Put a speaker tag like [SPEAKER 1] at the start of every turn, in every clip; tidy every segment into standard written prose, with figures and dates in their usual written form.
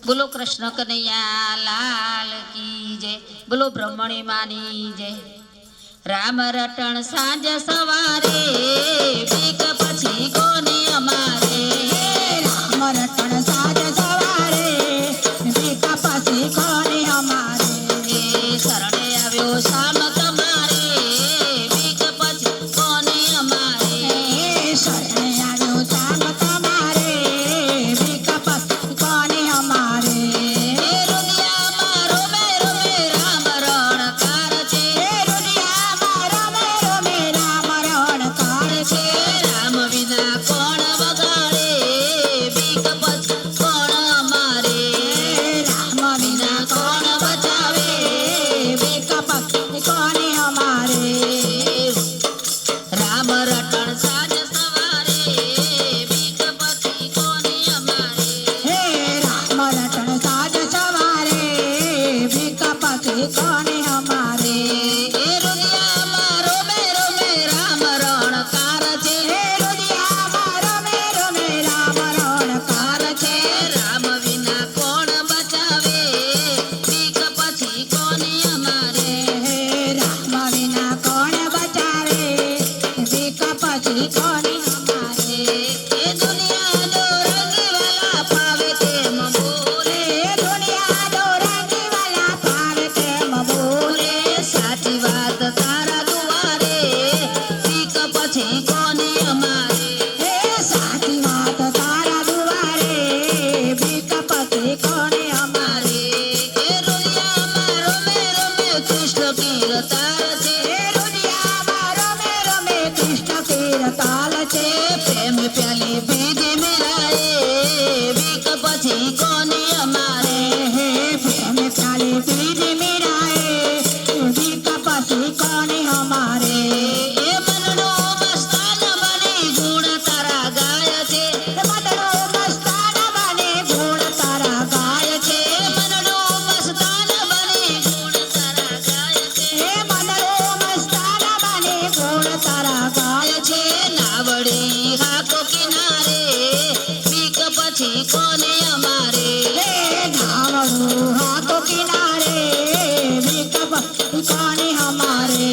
[SPEAKER 1] बोलो कृष्ण कन्हैया लाल की जय। बोलो ब्रह्मणी मानी जय। राम रटण सांज सवारे बीक पछी कोनी अमारे।
[SPEAKER 2] राम रटण सांज सवारे बीक पछी कोनी अमारे।
[SPEAKER 1] शरणे आव्यो श्याम तमारे बीक पछी कोनी अमारे।
[SPEAKER 2] शरणे आव्यो श्याम तमारे बीक पछी कोनी अमारे।
[SPEAKER 1] रुदिया मारो मेरो मे राम रणकार छे।
[SPEAKER 2] रुदिया मारो मेरो मे राम रणकार छे।
[SPEAKER 1] राम विना कोण वगाड़े बीक पछी कोण अमारे।
[SPEAKER 2] राम विना कोण बचावे बीक पछी कोनी अमारे।
[SPEAKER 1] राम रटण साज सवारे बीक पछी कोनी अमारे।
[SPEAKER 2] हे राम रटण साज सवारे बीक पछी कोनी अमारे।
[SPEAKER 1] रुदिया मारो मेरो मे राम रणकार छे।
[SPEAKER 2] रुदिया मारो मेरो मे राम रणकार छे।
[SPEAKER 1] राम विना कोण बचावे बीक पछी कोनी अमारे।
[SPEAKER 2] राम विना कोण बचावे बीक पछी कोनी अमारे।
[SPEAKER 1] दुनिया जो रंगी वाला पावे तेम बोले।
[SPEAKER 2] दुनिया जो रंगी वाला पावे तेम बोले।
[SPEAKER 1] साची बात तारा दुआरे बीक पछी कोनी अमारे।
[SPEAKER 2] साची बात तारा दुआरे बीक पछी कोनी अमारे।
[SPEAKER 1] रुदिया मारो मेरो में कृष्ण कीर तार छे।
[SPEAKER 2] रुदिया मारो मेरो मे कृष्ण तीर ताल छे।
[SPEAKER 1] प्रेम प्याले बीजे मिलाए बीक पछी कोनी अमारे।
[SPEAKER 2] प्रेम प्याले बीज मिलाए बीक पछी कोनी अमारे।
[SPEAKER 1] मनडो मस्तान बनी गुण तारा गाय छे।
[SPEAKER 2] मनडो मस्तान बने गुण तारा गाय छे।
[SPEAKER 1] मनडो मस्तान बनी गुण तारा गाय छे।
[SPEAKER 2] मनडो मस्तान बने गुण तारा गाय छे।
[SPEAKER 1] नावड़ी हाको किनारे बीक पछी कोनी अमारे।
[SPEAKER 2] धावड़ू हाथो किनारे बीक पछी कोनी अमारे।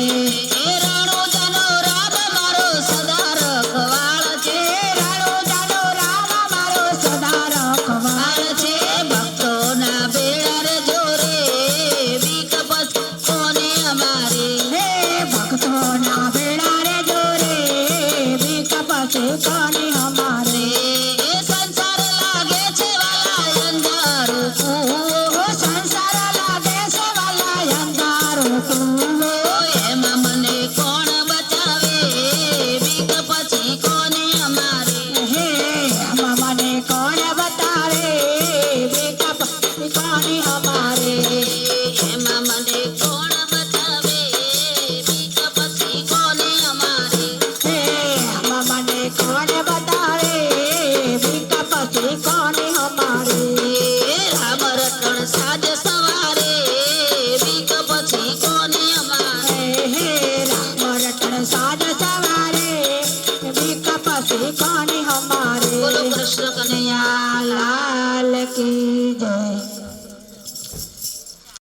[SPEAKER 1] राणो जानो राम मारो सदा रखवाळ छे।
[SPEAKER 2] राणो जानो राम मारो सदा रखवाळ छे।
[SPEAKER 1] भक्तो ना बेड़ा रे जोरे बीक पछी कोनी अमारे।
[SPEAKER 2] भक्तो ना बेड़ा रे जोरे बीक पछी कोनी